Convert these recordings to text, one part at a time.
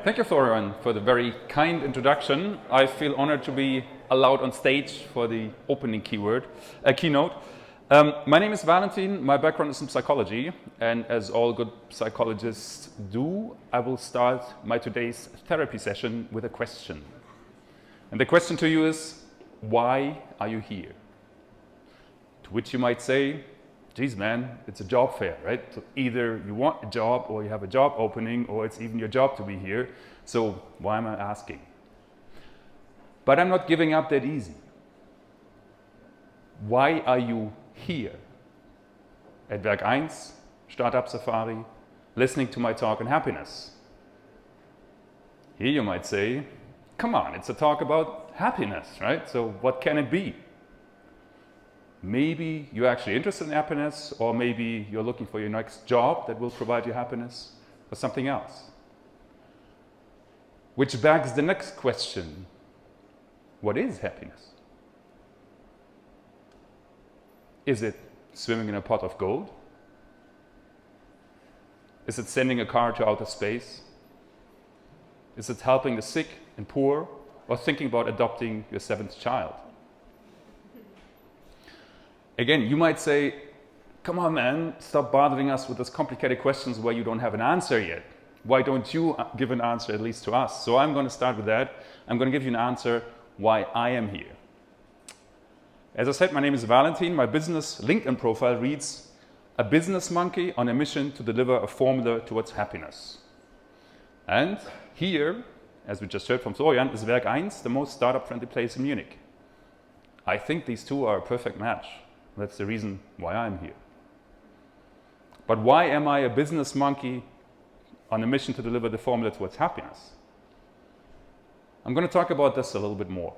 Thank you, Florian, for the very kind introduction. I feel honored to be allowed on stage for the opening keynote. My name is Valentin. My background is in psychology, and as all good psychologists do, I will start my today's therapy session with a question. And the question to you is, why are you here? To which you might say, geez man, it's a job fair, right? So either you want a job or you have a job opening, or it's even your job to be here. So why am I asking? But I'm not giving up that easy. Why are you here at Werk1, Startup Safari, listening to my talk on happiness? Here you might say, come on, it's a talk about happiness, right? So what can it be? Maybe you're actually interested in happiness, or maybe you're looking for your next job that will provide you happiness, or something else. Which begs the next question, what is happiness? Is it swimming in a pot of gold? Is it sending a car to outer space? Is it helping the sick and poor, or thinking about adopting your 7th child? Again, you might say, come on man, stop bothering us with those complicated questions where you don't have an answer yet. Why don't you give an answer at least to us? So I'm going to start with that. I'm going to give you an answer why I am here. As I said, my name is Valentin. My business LinkedIn profile reads, a business monkey on a mission to deliver a formula towards happiness. And here, as we just heard from Florian, is Werk1, the most startup-friendly place in Munich. I think these two are a perfect match. That's the reason why I'm here. But why am I a business monkey on a mission to deliver the formula towards happiness? I'm going to talk about this a little bit more.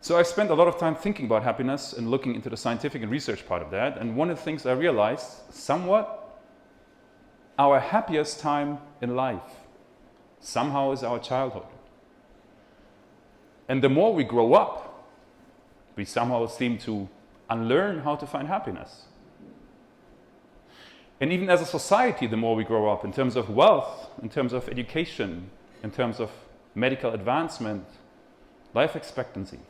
So I've spent a lot of time thinking about happiness and looking into the scientific and research part of that. And one of the things I realized, somewhat, our happiest time in life somehow is our childhood. And the more we grow up, we somehow seem to unlearn how to find happiness. And even as a society, the more we grow up in terms of wealth, in terms of education, in terms of medical advancement, life expectancy,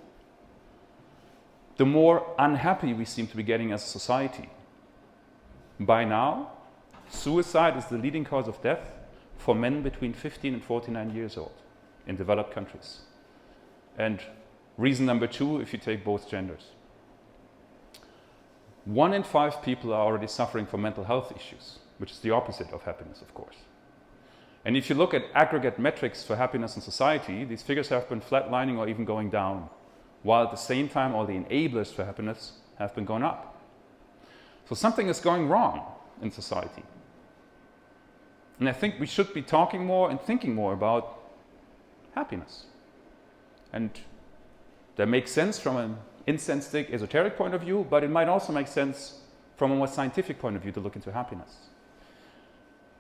the more unhappy we seem to be getting as a society. By now, suicide is the leading cause of death for men between 15 and 49 years old in developed countries. And reason number 2, if you take both genders. 1 in 5 people are already suffering from mental health issues, which is the opposite of happiness, of course. And if you look at aggregate metrics for happiness in society, these figures have been flatlining or even going down, while at the same time all the enablers for happiness have been going up. So something is going wrong in society. And I think we should be talking more and thinking more about happiness. And that makes sense from an insensate, esoteric point of view, but it might also make sense from a more scientific point of view to look into happiness.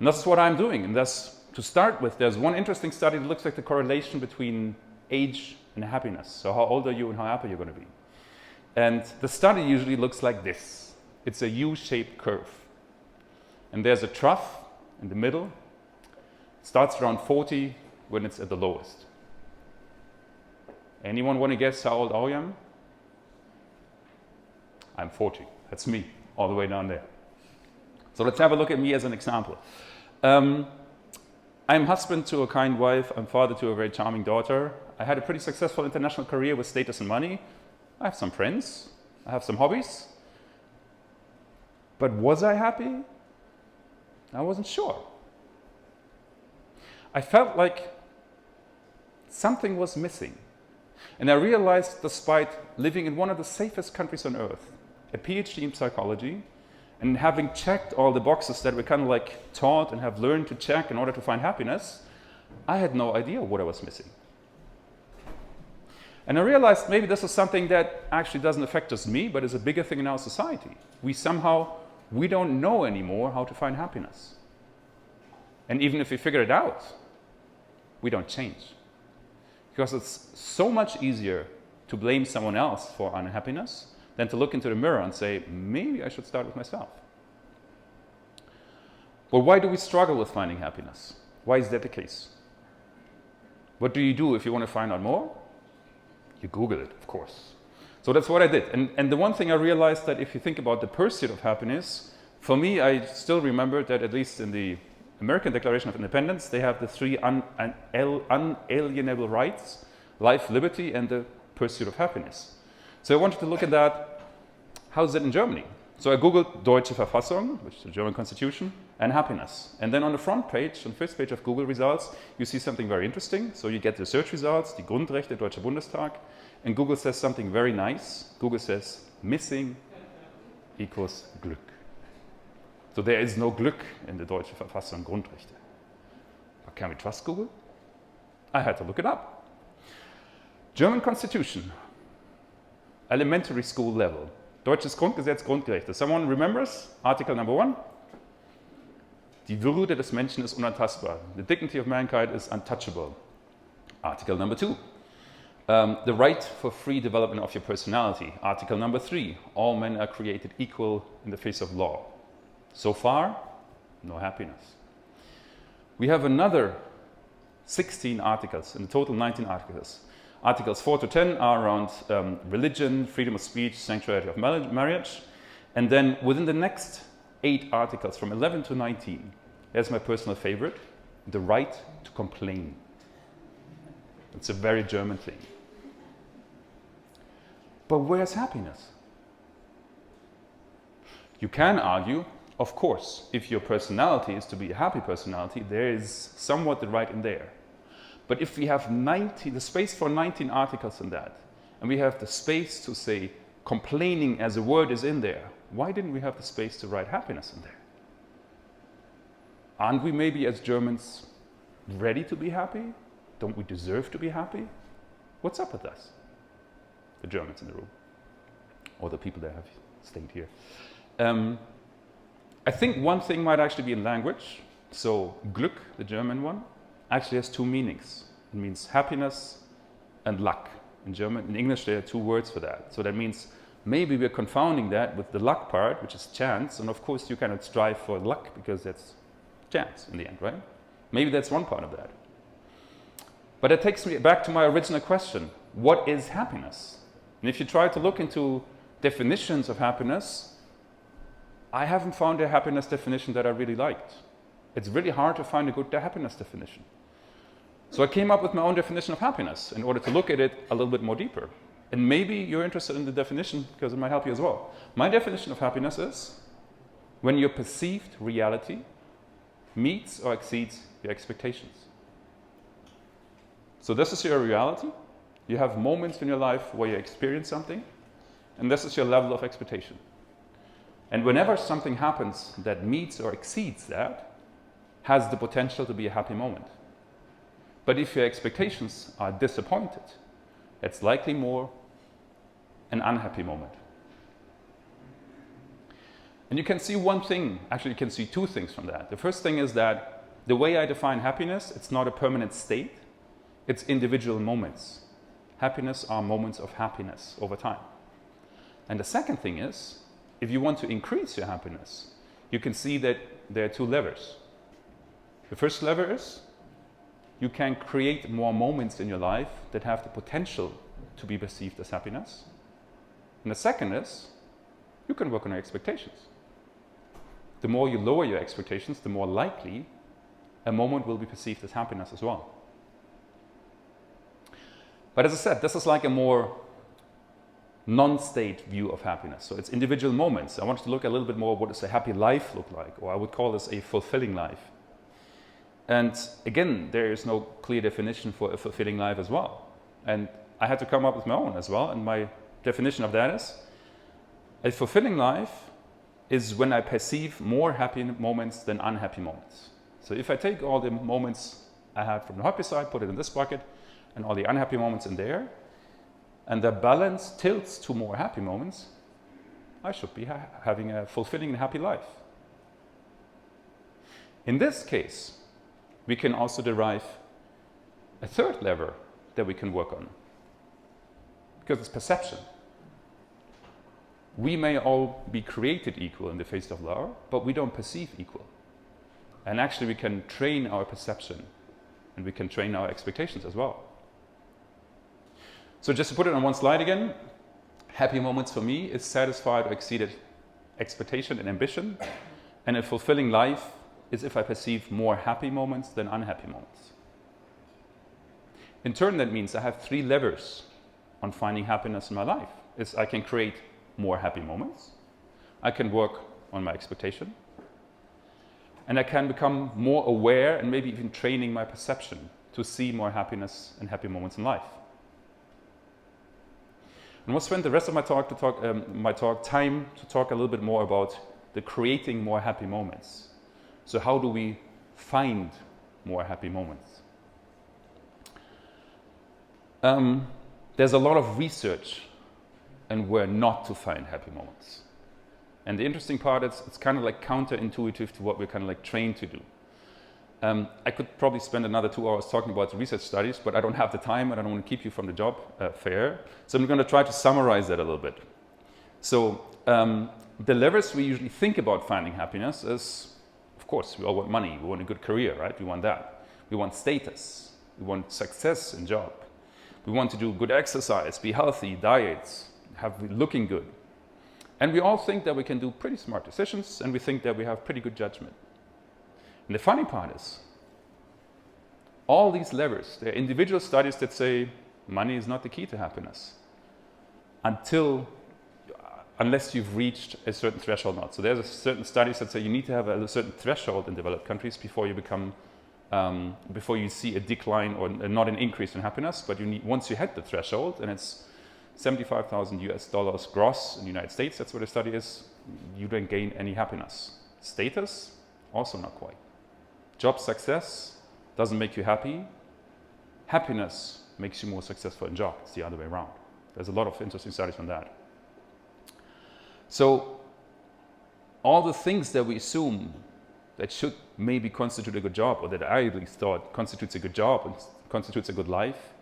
And that's what I'm doing. And thus, to start with, there's one interesting study that looks like the correlation between age and happiness. So how old are you and how happy you're going to be. And the study usually looks like this. It's a U-shaped curve. And there's a trough in the middle. It starts around 40 when it's at the lowest. Anyone want to guess how old I am? I'm 40. That's me, all the way down there. So let's have a look at me as an example. I'm husband to a kind wife. I'm father to a very charming daughter. I had a pretty successful international career with status and money. I have some friends. I have some hobbies. But was I happy? I wasn't sure. I felt like something was missing. And I realized, despite living in one of the safest countries on earth, a PhD in psychology, and having checked all the boxes that we're kind of like taught and have learned to check in order to find happiness, I had no idea what I was missing. And I realized maybe this is something that actually doesn't affect just me, but is a bigger thing in our society. We don't know anymore how to find happiness. And even if we figure it out, we don't change. Because it's so much easier to blame someone else for unhappiness than to look into the mirror and say, maybe I should start with myself. Well, why do we struggle with finding happiness? Why is that the case? What do you do if you want to find out more? You Google it, of course. So that's what I did. And the one thing I realized that if you think about the pursuit of happiness, for me, I still remember that at least in the American Declaration of Independence, they have the three unalienable rights: life, liberty, and the pursuit of happiness. So I wanted to look at that. How's it in Germany? So I Googled Deutsche Verfassung, which is the German constitution, and happiness. And then on the front page, on the first page of Google results, you see something very interesting. So you get the search results, die Grundrechte, Deutscher Bundestag, and Google says something very nice. Google says, missing equals Glück. So there is no Glück in the Deutsche Verfassung Grundrechte. But can we trust Google? I had to look it up. German Constitution, elementary school level. Deutsches Grundgesetz, Grundrechte. Someone remembers? Article number 1. Die Würde des Menschen ist unantastbar. The dignity of mankind is untouchable. Article number 2. The right for free development of your personality. Article number 3. All men are created equal in the face of law. So far, no happiness. We have another 16 articles, in total 19 articles. Articles 4 to 10 are around religion, freedom of speech, sanctuary of marriage. And then within the next 8 articles, from 11 to 19, there's my personal favorite, the right to complain. It's a very German thing. But where's happiness? You can argue, of course, if your personality is to be a happy personality, there is somewhat the right in there. But if we have the space for 19 articles in that, and we have the space to say complaining as a word is in there, why didn't we have the space to write happiness in there? Aren't we maybe as Germans ready to be happy? Don't we deserve to be happy? What's up with us? The Germans in the room, or the people that have stayed here. I think one thing might actually be in language. So Glück, the German one, actually has 2 meanings. It means happiness and luck. In German, in English, there are 2 words for that. So that means maybe we're confounding that with the luck part, which is chance. And of course, you cannot strive for luck because that's chance in the end, right? Maybe that's one part of that. But it takes me back to my original question. What is happiness? And if you try to look into definitions of happiness, I haven't found a happiness definition that I really liked. It's really hard to find a good happiness definition. So I came up with my own definition of happiness in order to look at it a little bit more deeper. And maybe you're interested in the definition because it might help you as well. My definition of happiness is when your perceived reality meets or exceeds your expectations. So this is your reality. You have moments in your life where you experience something, and this is your level of expectation. And whenever something happens that meets or exceeds that, has the potential to be a happy moment. But if your expectations are disappointed, it's likely more an unhappy moment. And you can see one thing, actually you can see 2 things from that. The first thing is that the way I define happiness, it's not a permanent state, it's individual moments. Happiness are moments of happiness over time. And the second thing is, if you want to increase your happiness, you can see that there are 2 levers. The first lever is you can create more moments in your life that have the potential to be perceived as happiness. And the second is you can work on your expectations. The more you lower your expectations, the more likely a moment will be perceived as happiness as well. But as I said, this is like a more non-state view of happiness. So it's individual moments. I want to look a little bit more what does a happy life look like, or I would call this a fulfilling life. And again, there is no clear definition for a fulfilling life as well. And I had to come up with my own as well. And my definition of that is, a fulfilling life is when I perceive more happy moments than unhappy moments. So if I take all the moments I had from the happy side, put it in this bucket, and all the unhappy moments in there, and the balance tilts to more happy moments, I should be having a fulfilling and happy life. In this case, we can also derive a third lever that we can work on, because it's perception. We may all be created equal in the face of law, but we don't perceive equal. And actually we can train our perception and we can train our expectations as well. So just to put it on one slide again, happy moments for me is satisfied or exceeded expectation and ambition. And a fulfilling life is if I perceive more happy moments than unhappy moments. In turn, that means I have 3 levers on finding happiness in my life. I can create more happy moments, I can work on my expectation, and I can become more aware and maybe even training my perception to see more happiness and happy moments in life. And we'll spend the rest of my talk to talk a little bit more about the creating more happy moments. So how do we find more happy moments? There's a lot of research on where not to find happy moments. And the interesting part is it's kind of like counterintuitive to what we're kind of like trained to do. I could probably spend another 2 hours talking about the research studies, but I don't have the time and I don't want to keep you from the job fair. So I'm going to try to summarize that a little bit. So the levers we usually think about finding happiness is, of course, we all want money, we want a good career, right? We want that. We want status, we want success in job. We want to do good exercise, be healthy, diets, looking good. And we all think that we can do pretty smart decisions and we think that we have pretty good judgment. And the funny part is, all these levers, there are individual studies that say money is not the key to happiness unless you've reached a certain threshold. So there's a certain studies that say you need to have a certain threshold in developed countries before you before you see a decline or not an increase in happiness. But once you hit the threshold, and it's $75,000 gross in the United States, that's where the study is, you don't gain any happiness. Status, also not quite. Job success doesn't make you happy. Happiness makes you more successful in job. It's the other way around. There's a lot of interesting studies on that. So all the things that we assume that should maybe constitute a good job, or that I at least thought constitutes a good job and constitutes a good life,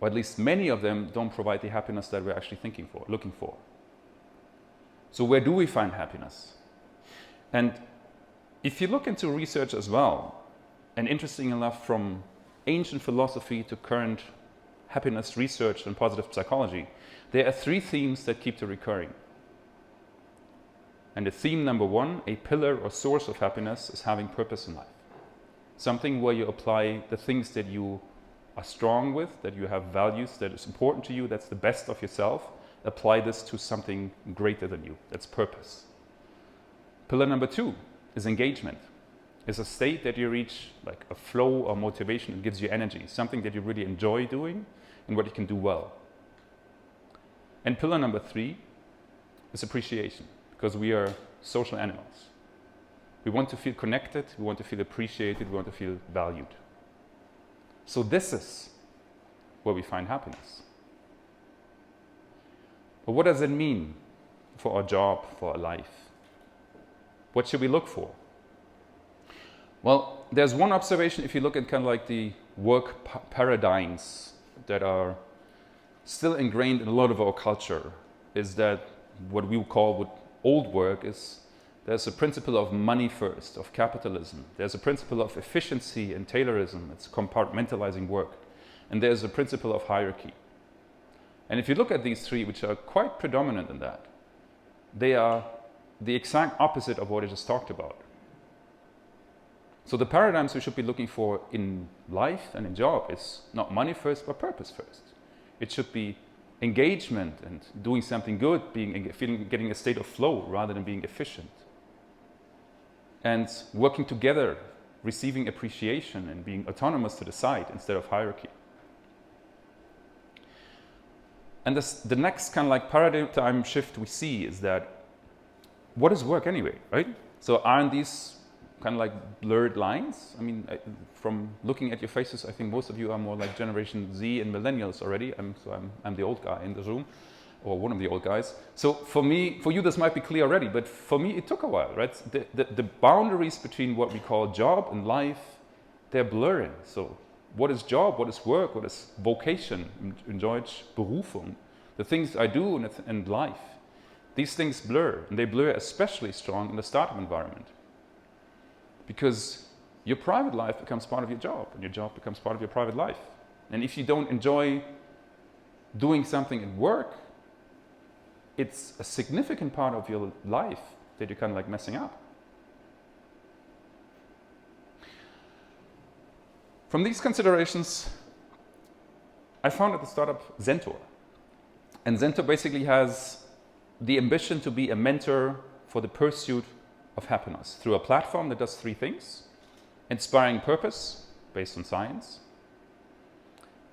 or at least many of them don't provide the happiness that we're actually looking for. So where do we find happiness? And if you look into research as well, and interesting enough, from ancient philosophy to current happiness research and positive psychology, there are 3 themes that keep recurring. And the theme number 1, a pillar or source of happiness, is having purpose in life. Something where you apply the things that you are strong with, that you have values, that is important to you, that's the best of yourself. Apply this to something greater than you. That's purpose. Pillar number 2 is engagement. It's a state that you reach, like a flow or motivation that gives you energy, something that you really enjoy doing and what you can do well. And pillar number 3 is appreciation, because we are social animals. We want to feel connected, we want to feel appreciated, we want to feel valued. So this is where we find happiness. But what does it mean for our job, for our life? What should we look for? Well, there's one observation if you look at kind of like the work paradigms that are still ingrained in a lot of our culture, is that what we call old work is there's a principle of money first, of capitalism. There's a principle of efficiency and Taylorism. It's compartmentalizing work. And there's a principle of hierarchy. And if you look at these 3, which are quite predominant in that, they are the exact opposite of what I just talked about. So the paradigms we should be looking for in life and in job is not money first, but purpose first. It should be engagement and doing something good, getting a state of flow rather than being efficient. And working together, receiving appreciation and being autonomous to the side instead of hierarchy. And the next kind of like paradigm shift we see is that, what is work anyway, right? So aren't these kind of like blurred lines? I mean, from looking at your faces, I think most of you are more like Generation Z and millennials already. I'm the old guy in the room, or one of the old guys. So for you this might be clear already, but for me it took a while, right? The boundaries between what we call job and life, they're blurring. So what is job, what is work, what is vocation, in Deutsch Berufung, the things I do in life. These things blur, and they blur especially strong in the startup environment. because your private life becomes part of your job, and your job becomes part of your private life. And if you don't enjoy doing something at work, it's a significant part of your life that you're kind of like messing up. From these considerations, I founded the startup Zentor. And Zentor basically has the ambition to be a mentor for the pursuit of happiness through a platform that does 3 things: inspiring purpose based on science,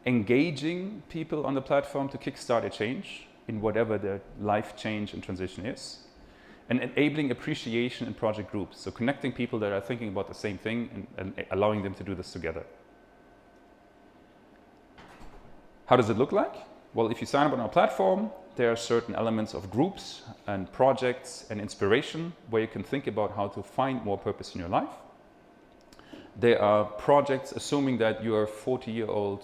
engaging people on the platform to kickstart a change in whatever their life change and transition is, and enabling appreciation in project groups, so connecting people that are thinking about the same thing and allowing them to do this together. How does it look like? Well, if you sign up on our platform, there are certain elements of groups and projects and inspiration where you can think about how to find more purpose in your life. There are projects assuming that you're a 40-year-old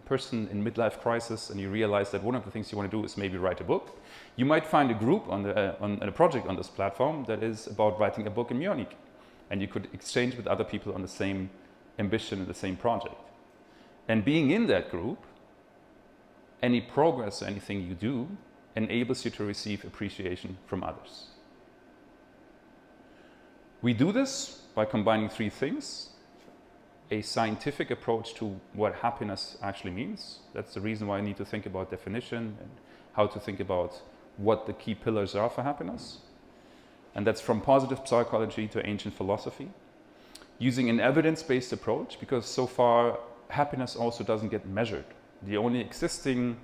person in midlife crisis and you realize that one of the things you want to do is maybe write a book. You might find a group on a project on this platform that is about writing a book in Munich, and you could exchange with other people on the same ambition and the same project. And being in that group, any progress or anything you do enables you to receive appreciation from others. We do this by combining 3 things: a scientific approach to what happiness actually means. That's the reason why I need to think about definition and how to think about what the key pillars are for happiness. And that's from positive psychology to ancient philosophy. Using an evidence-based approach, because so far happiness also doesn't get measured. The only existing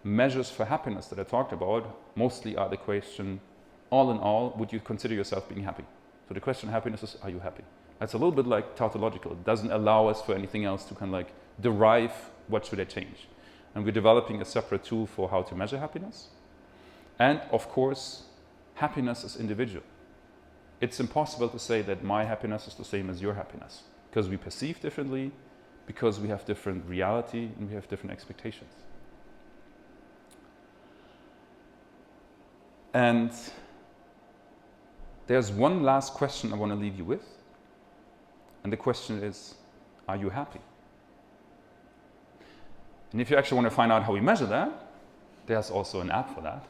measures for happiness that I talked about mostly are the question, all in all, would you consider yourself being happy? So the question of happiness is, are you happy? That's a little bit like tautological. It doesn't allow us for anything else to kind of like derive what should I change. And we're developing a separate tool for how to measure happiness. And of course, happiness is individual. It's impossible to say that my happiness is the same as your happiness, because we perceive differently, because we have different reality and we have different expectations. And there's one last question I want to leave you with. And the question is, are you happy? And if you actually want to find out how we measure that, there's also an app for that.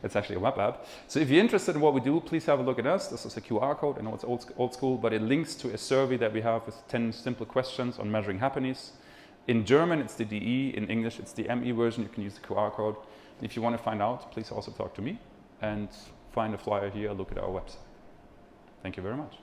It's actually a web app. So if you're interested in what we do, please have a look at us. This is a QR code. I know it's old school, but it links to a survey that we have with 10 simple questions on measuring happiness. In German, it's the DE. In English, it's the ME version. You can use the QR code. And if you want to find out, please also talk to me and find a flyer here, look at our website. Thank you very much.